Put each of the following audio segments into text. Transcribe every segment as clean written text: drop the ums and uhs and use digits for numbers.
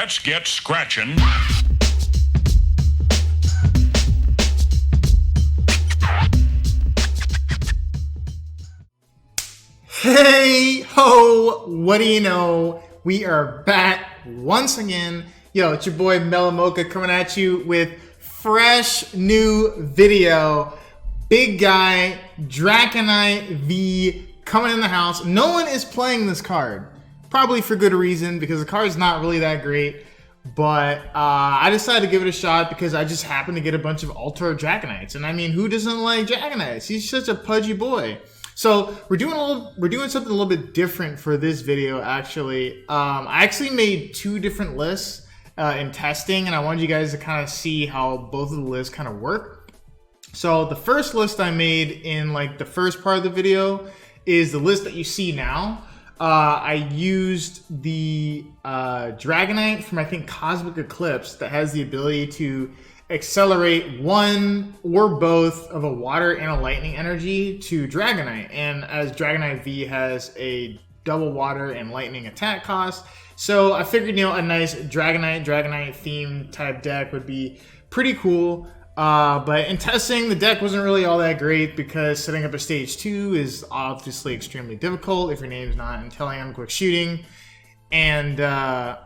Let's get scratching. Hey ho, what do you know? We are back once again. Yo, it's your boy Mello Mocha coming at you with fresh new video. Big guy, Dragonite V coming in the house. No one is playing this card. Probably for good reason, because the card is not really that great. But I decided to give it a shot because I just happened to get a bunch of Ultra Dragonites. And I mean, who doesn't like Dragonites? He's such a pudgy boy. So we're doing something a little bit different for this video. Actually, I actually made two different lists in testing, and I wanted you guys to kind of see how both of the lists kind of work. So the first list I made in like the first part of the video is the list that you see now. I used the Dragonite from, I think, Cosmic Eclipse that has the ability to accelerate one or both of a water and a lightning energy to Dragonite. And as Dragonite V has a double water and lightning attack cost, so I figured, you know, a nice Dragonite theme type deck would be pretty cool. But in testing, the deck wasn't really all that great because setting up a stage 2 is obviously extremely difficult if your name's not Inteleon Quick Shooting. And I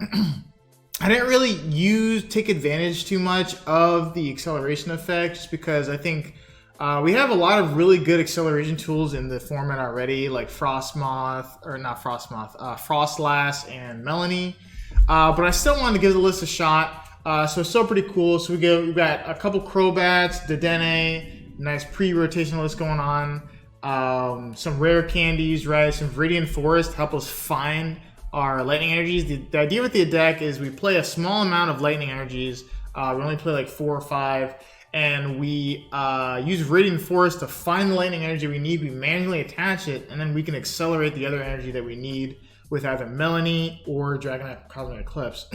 didn't really take advantage too much of the acceleration effect, just because I think we have a lot of really good acceleration tools in the format already, like Frostlass and Melanie. But I still wanted to give the list a shot. So it's still pretty cool. So we've got a couple Crobats, Dedenne, nice pre-rotation list going on. Some rare candies, right? Some Viridian Forest to help us find our lightning energies. The idea with the deck is we play a small amount of lightning energies. We only play like 4 or 5, and we use Viridian Forest to find the lightning energy we need. We manually attach it, and then we can accelerate the other energy that we need with either Melanie or Dragonite Cosmic Eclipse.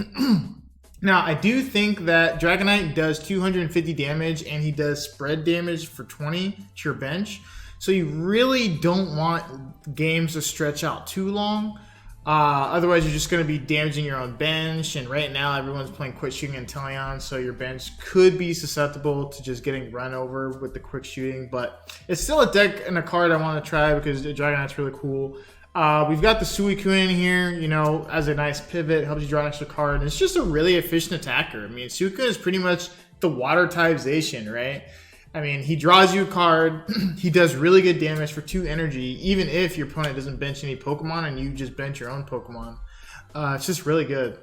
Now, I do think that Dragonite does 250 damage, and he does spread damage for 20 to your bench. So you really don't want games to stretch out too long. Otherwise, you're just going to be damaging your own bench. And right now, everyone's playing Quick Shooting Inteleon, so your bench could be susceptible to just getting run over with the Quick Shooting. But it's still a deck and a card I want to try because the Dragonite's really cool. We've got the Suicune in here, you know, as a nice pivot, helps you draw an extra card. And it's just a really efficient attacker. I mean, Suicune is pretty much the water type Zacian, right? I mean, he draws you a card, he does really good damage for 2 energy, even if your opponent doesn't bench any Pokemon and you just bench your own Pokemon. It's just really good.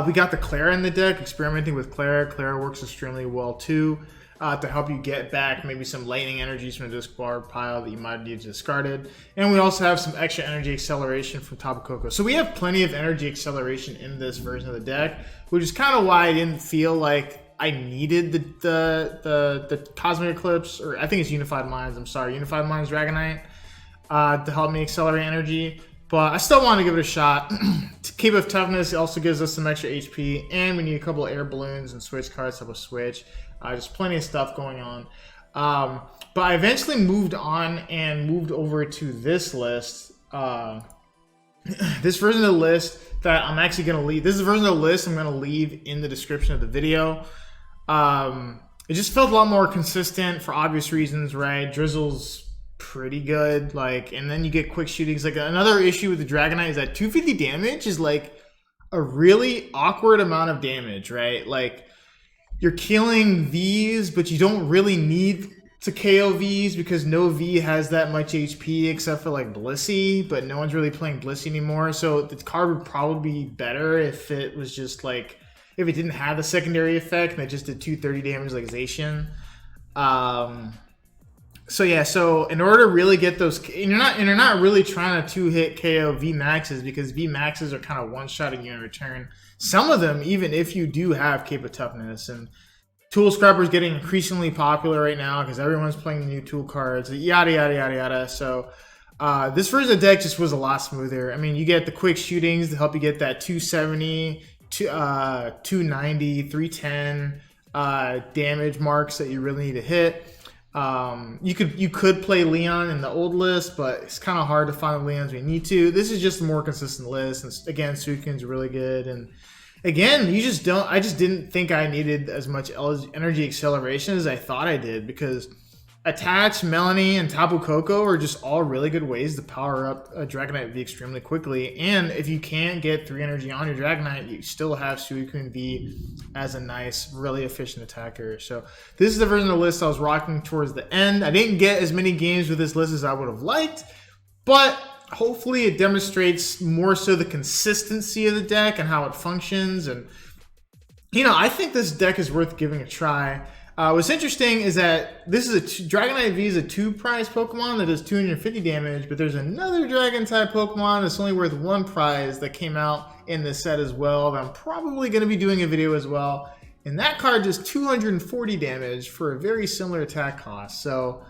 We got the Klara in the deck, experimenting with Klara. Klara works extremely well too, to help you get back maybe some lightning energies from the discard pile that you might need discarded. And we also have some extra energy acceleration from Tapu Koko. So we have plenty of energy acceleration in this version of the deck, which is kind of why I didn't feel like I needed the Cosmic Eclipse, or I think it's Unified Minds, Unified Minds Dragonite, to help me accelerate energy. But I still want to give it a shot. Cape of Toughness also gives us some extra HP, and we need a couple of air balloons and switch cards to help us switch. Just plenty of stuff going on. But I eventually moved on and moved over to this list. This version of the list that I'm actually going to leave. This is the version of the list I'm going to leave in the description of the video. It just felt a lot more consistent for obvious reasons, right? Drizzle's pretty good, like, and then you get quick shootings. Like, another issue with the Dragonite is that 250 damage is like a really awkward amount of damage, right? Like, you're killing Vs, but you don't really need to KO Vs because no V has that much HP except for like Blissey, but no one's really playing Blissey anymore. So the card would probably be better if it was just like, if it didn't have the secondary effect and it just did 230 damage like Zacian. So yeah, so in order to really get those, and you're not really trying to 2-hit KO V maxes, because V maxes are kind of one-shotting you in return. Some of them, even if you do have Cape of Toughness, and Tool Scrapper is getting increasingly popular right now because everyone's playing the new tool cards, yada yada yada yada. So this version of the deck just was a lot smoother. I mean, you get the quick shootings to help you get that 270, 290, 310 damage marks that you really need to hit. You could play Leon in the old list, but it's kind of hard to find the Leons we need to. This is just a more consistent list, and again, Suicune's really good, and Again, you just don't. I just didn't think I needed as much energy acceleration as I thought I did, because Attach, Melanie, and Tapu Koko are just all really good ways to power up a Dragonite V extremely quickly. And if you can't get 3 energy on your Dragonite, you still have Suicune V as a nice, really efficient attacker. So this is the version of the list I was rocking towards the end. I didn't get as many games with this list as I would have liked, but hopefully it demonstrates more so the consistency of the deck and how it functions. And, you know, I think this deck is worth giving a try. What's interesting is that this is Dragonite V is a 2-prize Pokemon that does 250 damage, but there's another Dragon-type Pokemon that's only worth 1 prize that came out in this set as well, that I'm probably going to be doing a video as well. And that card does 240 damage for a very similar attack cost. So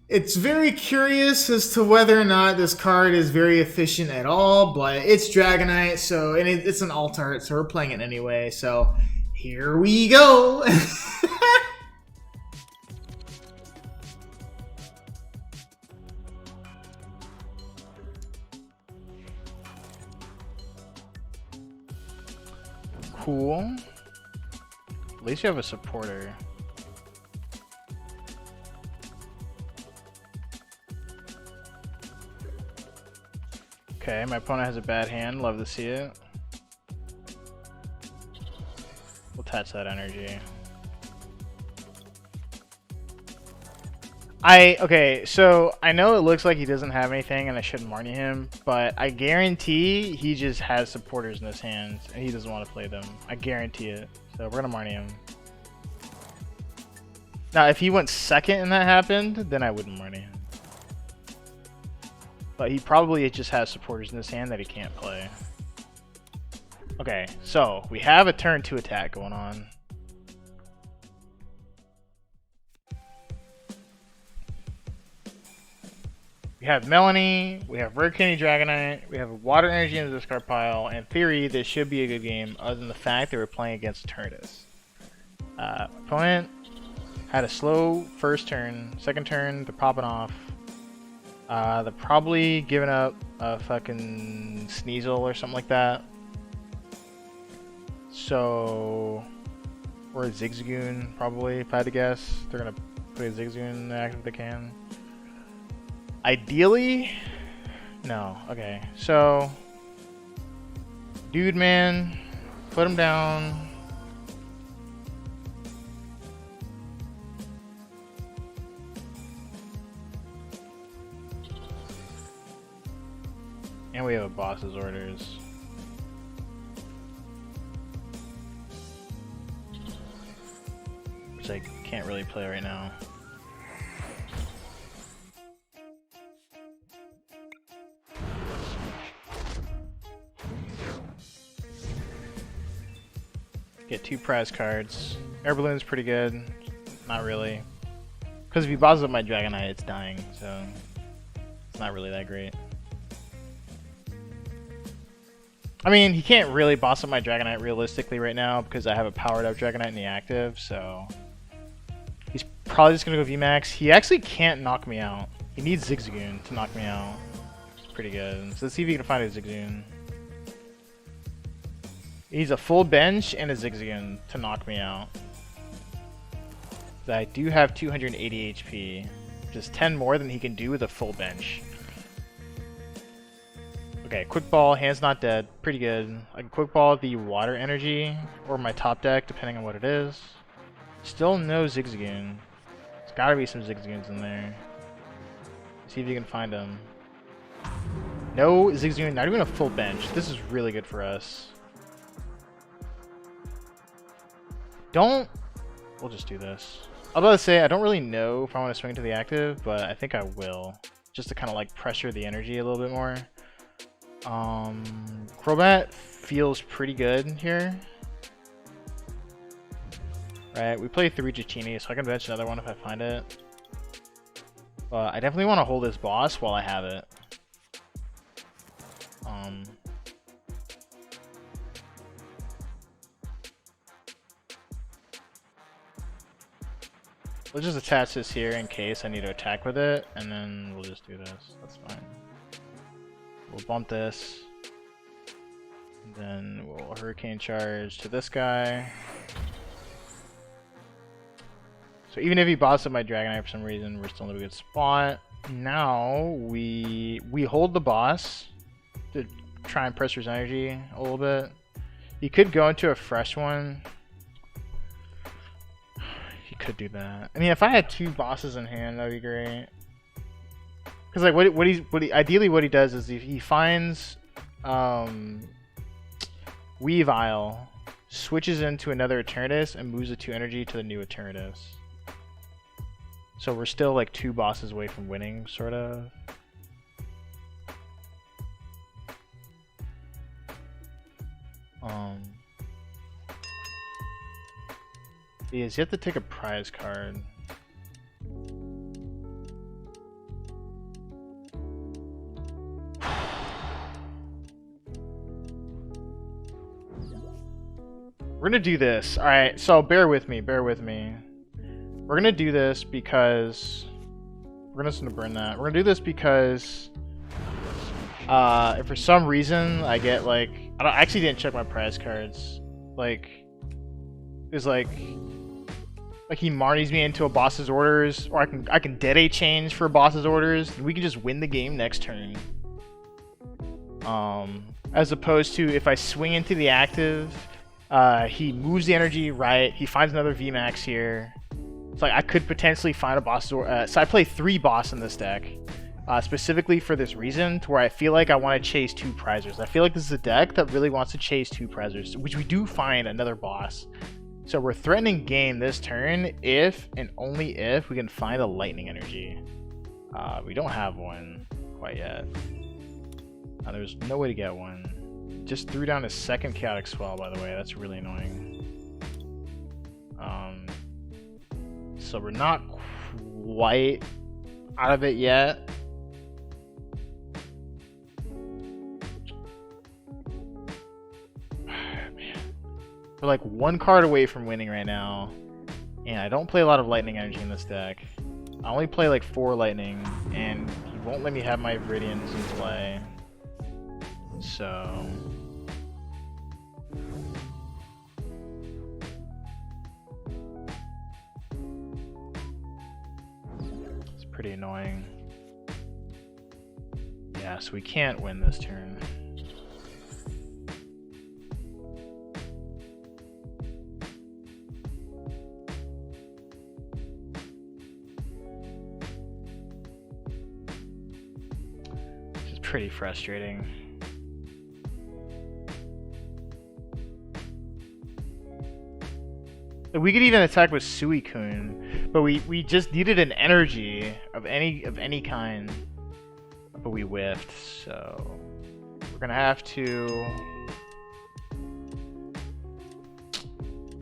it's very curious as to whether or not this card is very efficient at all, but it's Dragonite, so and it's an alt art, so we're playing it anyway. So here we go. Cool. At least you have a supporter. Okay, my opponent has a bad hand. Love to see it. We'll attach that energy. Okay, so I know it looks like he doesn't have anything and I shouldn't Marnie him, but I guarantee he just has supporters in his hands and he doesn't want to play them. I guarantee it. So we're gonna Marnie him. Now, if he went second and that happened, then I wouldn't Marnie him. But he probably just has supporters in his hand that he can't play. Okay, so we have a turn 2 attack going on. We have Melanie, we have Rare Candy Dragonite, we have Water Energy in the discard pile. In theory, this should be a good game, other than the fact that we're playing against Eternatus. Opponent had a slow first turn, second turn, they're popping off. They're probably giving up a fucking Sneasel or something like that. So, or a Zigzagoon, probably, if I had to guess. They're gonna put a Zigzagoon in the act if they can. Ideally, no. Okay, so, dude, man, put him down. And we have a boss's orders. Which I can't really play right now. Get 2 prize cards. Air Balloon's pretty good. Not really. Because if he bosses up my Dragonite, it's dying, so it's not really that great. I mean, he can't really boss up my Dragonite realistically right now because I have a powered up Dragonite in the active, so he's probably just gonna go VMAX. He actually can't knock me out. He needs Zigzagoon to knock me out. It's pretty good. So let's see if he can find a Zigzagoon. He needs a full bench and a Zigzagoon to knock me out. I do have 280 HP, which is 10 more than he can do with a full bench. Okay, Quick Ball, hand's not dead, pretty good. I can Quick Ball the Water Energy, or my top deck, depending on what it is. Still no Zigzagoon. There's gotta be some Zigzagoons in there. See if you can find them. No Zigzagoon, not even a full bench. This is really good for us. We'll just do this. I was about to say, I don't really know if I want to swing to the active, but I think I will. Just to kind of like pressure the energy a little bit more. Crobat feels pretty good here. Right, we play 3 Dratini, so I can bench another one if I find it. But I definitely want to hold this boss while I have it. We'll just attach this here in case I need to attack with it, and then we'll just do this. That's fine. We'll bump this. Then we'll Hurricane Charge to this guy. So even if he boss up my Dragonite for some reason, we're still in a good spot. Now we hold the boss to try and press his energy a little bit. He could go into a fresh one. He could do that. I mean, if I had 2 bosses in hand, that'd be great. Because like ideally what he does is he finds Weavile, switches into another Eternatus, and moves the 2 energy to the new Eternatus. So we're still like 2 bosses away from winning, sort of. Is you have to take a prize card. We're gonna do this. Alright, so bear with me, bear with me. We're gonna do this because we're just gonna burn that. We're gonna do this because if for some reason I get like I actually didn't check my prize cards. Like there's like he Marnies me into a boss's orders, or I can dead a change for a boss's orders, and we can just win the game next turn. As opposed to if I swing into the active, he moves the energy right, he finds another VMAX here. It's like I could potentially find a boss's order. So I play 3 boss in this deck. Specifically for this reason, to where I feel like I want to chase 2 prizers. I feel like this is a deck that really wants to chase 2 prizers, which we do find another boss. So we're threatening game this turn if and only if we can find a lightning energy. We don't have one quite yet. There's no way to get one. Just threw down his 2nd Chaotic Swell, by the way. That's really annoying. So we're not quite out of it yet. We're like 1 card away from winning right now, and I don't play a lot of lightning energy in this deck. I only play like 4 lightning, and he won't let me have my Viridians in play. So it's pretty annoying. Yeah, so we can't win this turn. Pretty frustrating. We could even attack with Suicune, but we just needed an energy of any kind, but we whiffed. So we're gonna have to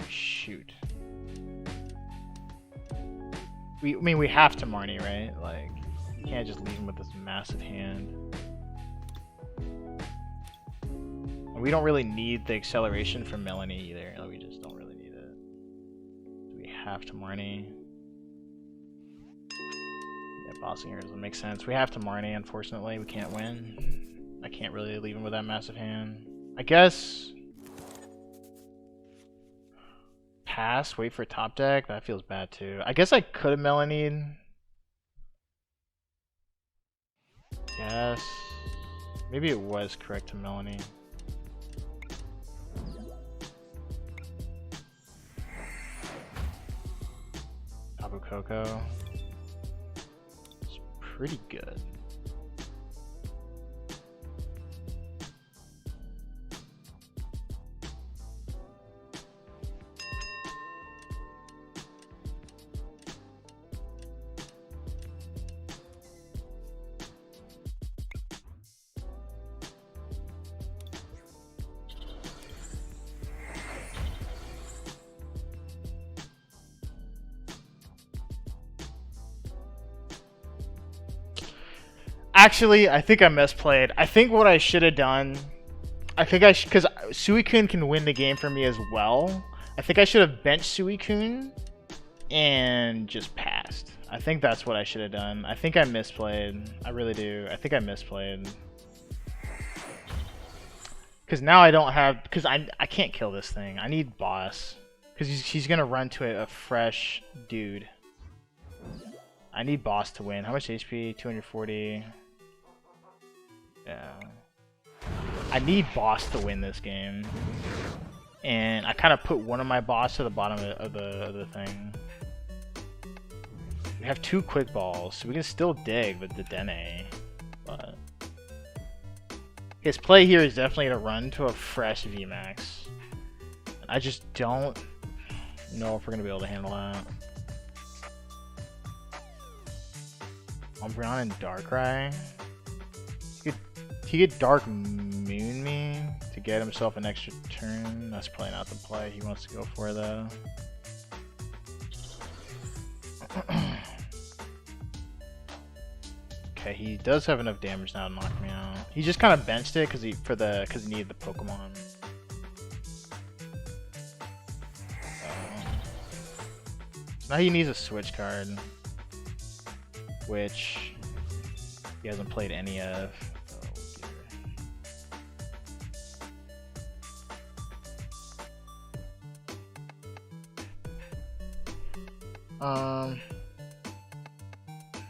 shoot. I mean, we have to Marnie, right? Like, you can't just leave him with this massive hand. We don't really need the acceleration from Melanie either. We just don't really need it. Do we have to Marnie? Yeah, bossing here doesn't make sense. We have to Marnie, unfortunately. We can't win. I can't really leave him with that massive hand. I guess pass, wait for top deck. That feels bad too. I guess I could have Melanied. Yes. Maybe it was correct to Melanie. Tapu Koko. It's pretty good. Actually, I think I misplayed. I think what I should have done, because Suicune can win the game for me as well. I think I should have benched Suicune and just passed. I think that's what I should have done. I think I misplayed. I really do. I think I misplayed. Because now I don't have, because I can't kill this thing. I need boss. Because he's gonna run to a fresh dude. I need boss to win. How much HP? 240. Yeah. I need boss to win this game. And I kind of put one of my boss to the bottom of the thing. We have 2 quick balls, so we can still dig with the Dene. But his play here is definitely to run to a fresh VMAX. I just don't know if we're gonna be able to handle that. Umbreon and Darkrai. He could Dark Moon me to get himself an extra turn. That's probably not the play he wants to go for though. Okay, he does have enough damage now to knock me out. He just kind of benched it because he needed the Pokemon. Now he needs a switch card, which he hasn't played any of.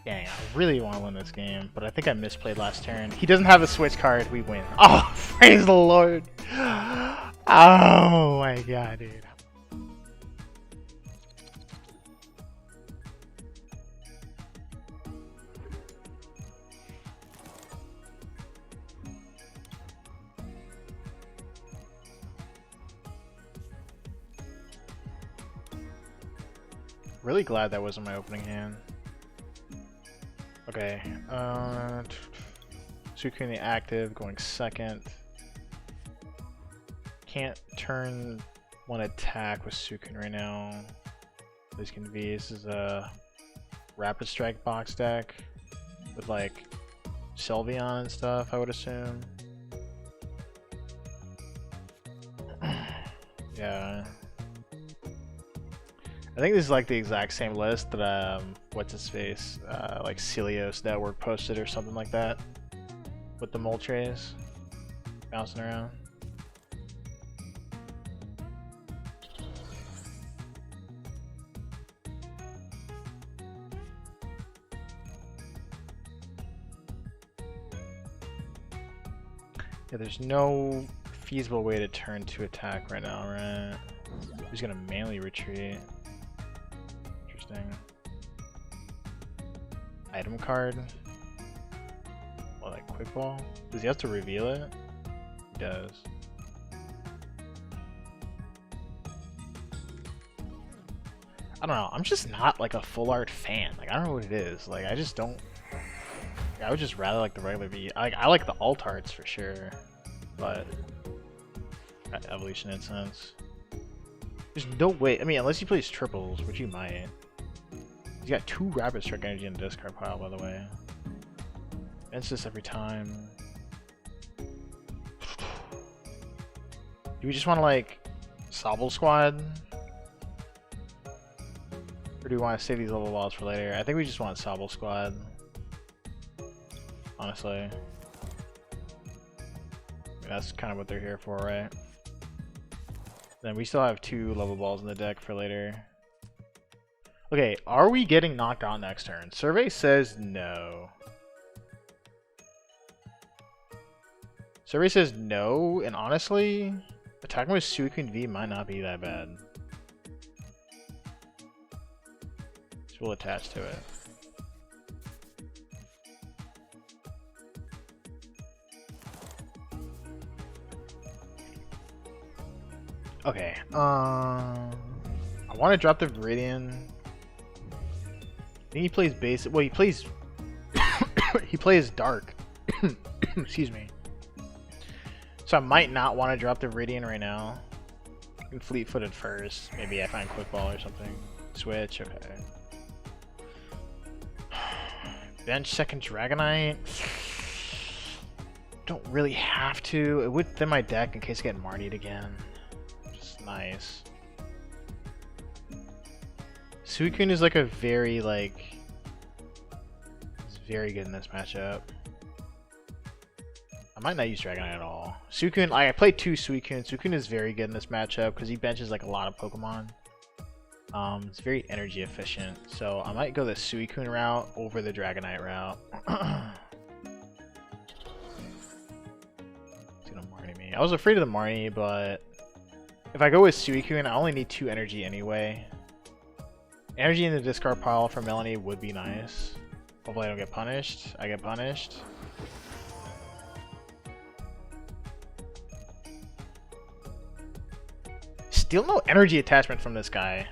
Dang, I really want to win this game, but I think I misplayed last turn. He doesn't have a switch card, we win. Oh, praise the Lord! Oh my god, dude. Really glad that wasn't my opening hand. Okay, Suicune the active, going second. Can't turn one attack with Suicune right now. This can be, this is a Rapid Strike box deck with like Sylveon and stuff, I would assume. Yeah. I think this is like the exact same list that what's his face, like Celios Network posted or something like that, with the Moltres bouncing around. Yeah, there's no feasible way to turn to attack right now, right? He's gonna mainly retreat. Item card. What, like quick ball? Does he have to reveal it? He does. I don't know. I'm just not like a full art fan. Like I don't know what it is. Like I just don't. Like, I would just rather like the regular V. I like the alt arts for sure, but Evolution Incense. There's no way. I mean, unless he plays triples, which he might. He's got 2 Rapid Strike energy in the discard pile, by the way. It's just every time. Do we just want to like Sobble squad? Or do we want to save these level balls for later? I think we just want Sobble squad. Honestly. I mean, that's kind of what they're here for, right? Then we still have 2 level balls in the deck for later. Okay, are we getting knocked out next turn? Survey says no. Survey says no, and honestly, attacking with Suicune V might not be that bad. So we'll attach to it. Okay, I want to drop the Viridian. I think he plays basic. Well, he plays. He plays dark. Excuse me. So I might not want to drop the Viridian right now. I'm fleet-footed first. Maybe I find quick ball or something. Switch. Okay. Bench second Dragonite. Don't really have to. It would thin my deck in case I get Marnied again. Just nice. Suicune is like a very like. It's very good in this matchup. I might not use Dragonite at all. Suicune, I played 2 Suicune. Suicune is very good in this matchup because he benches like a lot of Pokemon. It's very energy efficient, so I might go the Suicune route over the Dragonite route. It's gonna Marnie me. I was afraid of the Marnie, but if I go with Suicune, I only need 2 energy anyway. Energy in the discard pile for Melanie would be nice. Hopefully I don't get punished. I get punished. Still no energy attachment from this guy.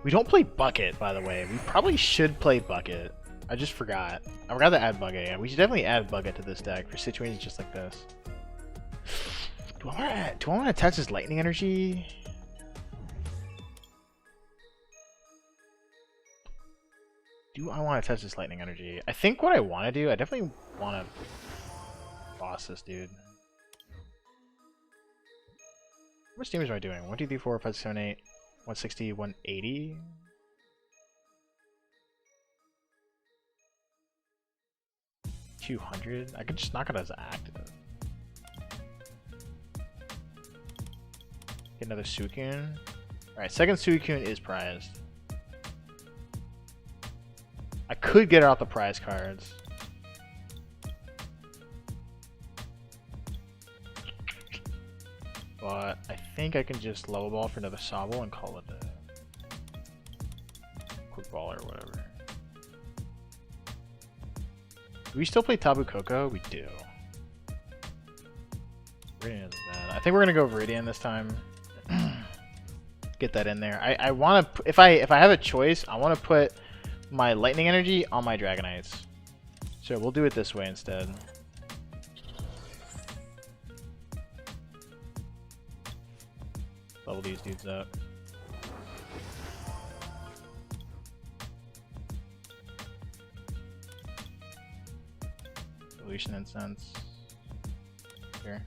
We don't play Bucket, by the way. We probably should play Bucket. I just forgot. I forgot to add Bucket. Yeah, we should definitely add Bucket to this deck for situations just like this. Do I want to attach this lightning energy? Do I want to touch this lightning energy? I think what I want to do, I definitely want to boss this dude. How much damage am I doing? 1, 2, 3, 4, 5, 6, 7, 8, 160, 180? $200? I could just knock it as active. Get another Suicune. Alright, second Suicune is prized. I could get out the prize cards. But I think I can just level ball for another Sobble and call it a quick ball or whatever. Do we still play Tapu Koko? We do. Viridian isn't bad. I think we're gonna go Viridian this time. Get that in there. I want to. If I have a choice, I want to put my lightning energy on my Dragonites. So we'll do it this way instead. Level these dudes up. Evolution Incense. Here.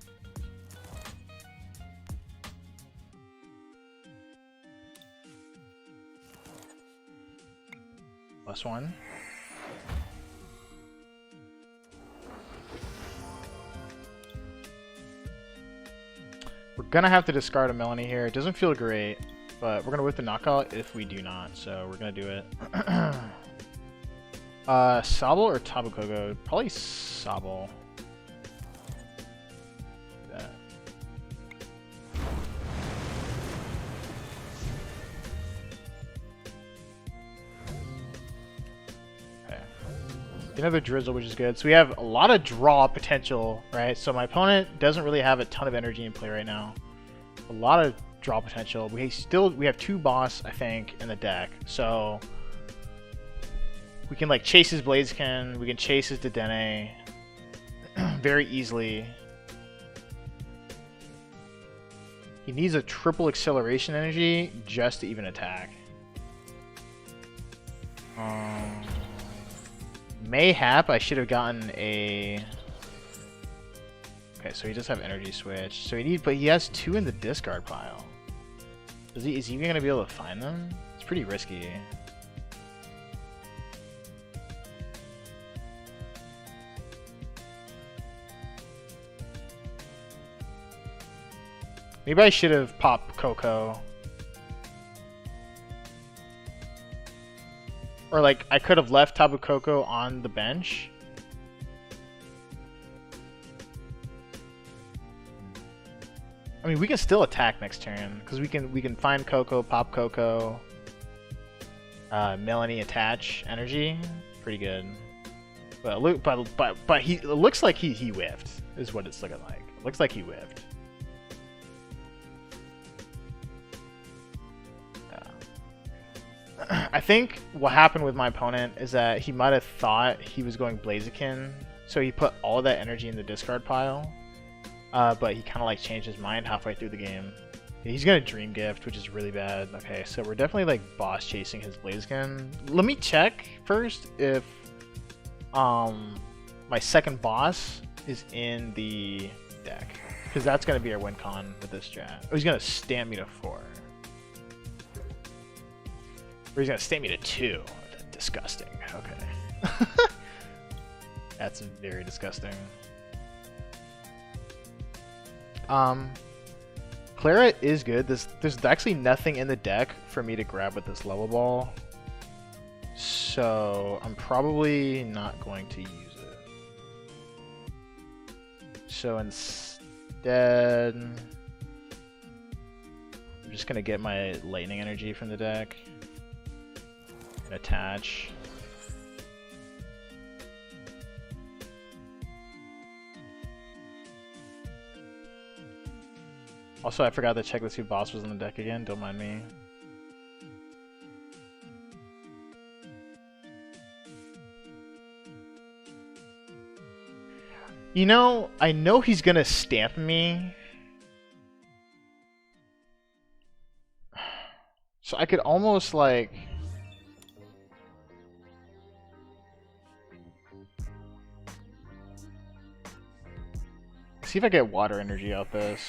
+1. We're gonna have to discard a Melanie here. It doesn't feel great, but we're gonna whip the knockout if we do not, so we're gonna do it. Sobble or Tapu Koko? Probably Sobble. Another Drizzle, which is good. So we have a lot of draw potential, right? So my opponent doesn't really have a ton of energy in play right now. A lot of draw potential. We have 2 boss, I think, in the deck. So we can like chase his Blaziken, we can chase his Dedenne very easily. He needs a triple acceleration energy just to even attack. Mayhap, I should have gotten a... Okay, so he does have energy switch. So but he has 2 in the discard pile. Is he even gonna be able to find them? It's pretty risky. Maybe I should have popped Koko. Or like, I could have left Tapu Koko on the bench. I mean, we can still attack next turn because we can find Koko, pop Koko, Melanie attach energy, pretty good. But it looks like he whiffed is what it's looking like. It looks like he whiffed. I think what happened with my opponent is that he might have thought he was going Blaziken, so he put all that energy in the discard pile, but he kind of like changed his mind halfway through the game. He's gonna Dream Gift, which is really bad. Okay, so we're definitely like boss chasing his Blaziken. Let me check first if my second boss is in the deck, because that's gonna be our win con with this strat. Oh, he's gonna stamp me to 4. Or he's gonna stamp me to 2. Disgusting. Okay. That's very disgusting. Klara is good. There's actually nothing in the deck for me to grab with this Level Ball. So I'm probably not going to use it. So instead, I'm just going to get my Lightning Energy from the deck and attach. Also, I forgot to check to see if Boss was in the deck again. Don't mind me. You know, I know he's gonna stamp me. So I could almost like... see if I get Water Energy out this.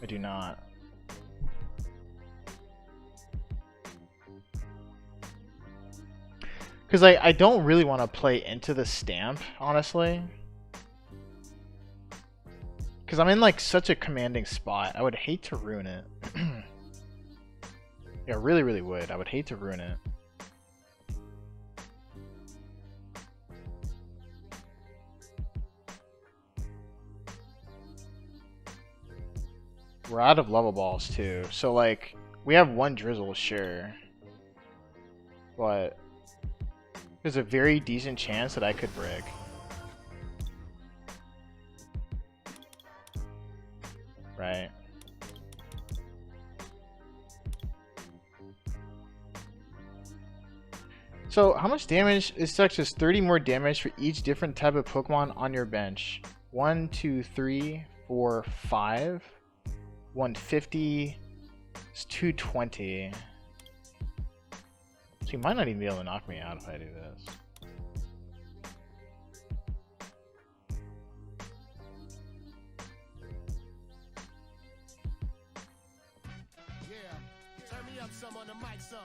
I do not. Because I don't really want to play into the stamp, honestly. Because I'm in like such a commanding spot. I would hate to ruin it. Yeah, really, really would. I would hate to ruin it. We're out of level balls too, so like we have one Drizzle, sure, but there's a very decent chance that I could brick. Right. So how much damage is such as 30 more damage for each different type of Pokemon on your bench? 1, 2, 3, 4, 5. 150 is 220. So he might not even be able to knock me out if I do this. Yeah, turn me up some on the mic, son.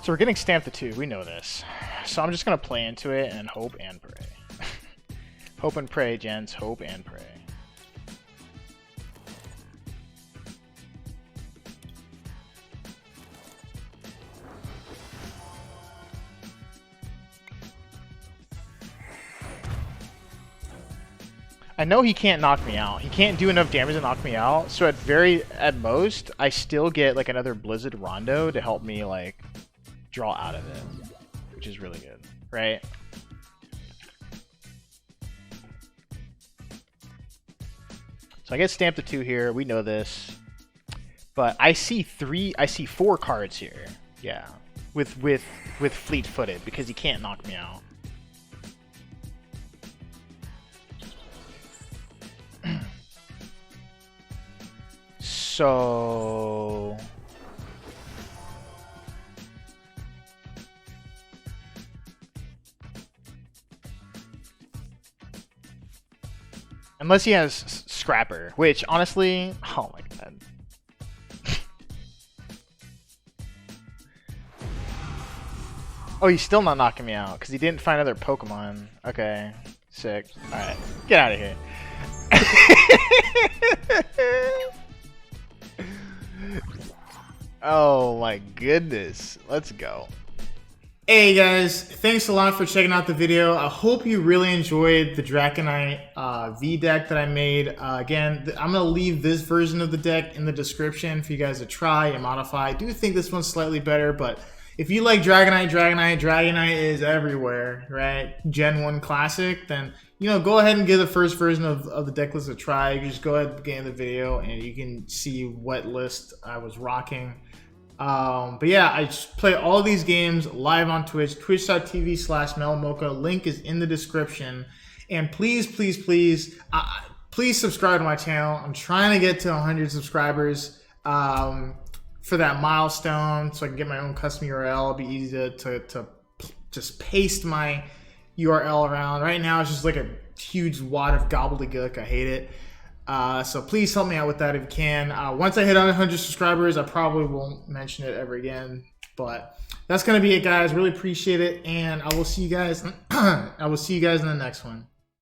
So we're getting stamped to 2, we know this. So I'm just gonna play into it and hope and pray. Hope and pray, gents, hope and pray. I know he can't knock me out. He can't do enough damage to knock me out. So at most, I still get like another Blizzard Rondo to help me like draw out of it, which is really good, right? So I get stamped to 2 here. We know this, but I see 4 cards here. Yeah, with fleet-footed because he can't knock me out. So unless he has Scrapper, which honestly, oh my god. Oh, he's still not knocking me out because he didn't find other Pokemon. Okay, sick. Alright, get out of here. Oh my goodness, let's go. Hey guys, thanks a lot for checking out the video. I hope you really enjoyed the Dragonite V deck that I made. Again, I'm going to leave this version of the deck in the description for you guys to try and modify. I do think this one's slightly better, but if you like Dragonite is everywhere, right? Gen 1 Classic, then go ahead and give the first version of the deck list a try. You can just go ahead and begin the video and you can see what list I was rocking. But yeah, I just play all these games live on Twitch, twitch.tv/MelloMocha. Link is in the description. And please subscribe to my channel. I'm trying to get to 100 subscribers for that milestone so I can get my own custom URL. It'll be easy to just paste my URL around. Right now, it's just like a huge wad of gobbledygook. I hate it. So please help me out with that if you can. Once I hit 100 subscribers, I probably won't mention it ever again. But that's gonna be it, guys. Really appreciate it, and I will see you guys. I will see you guys in the next one.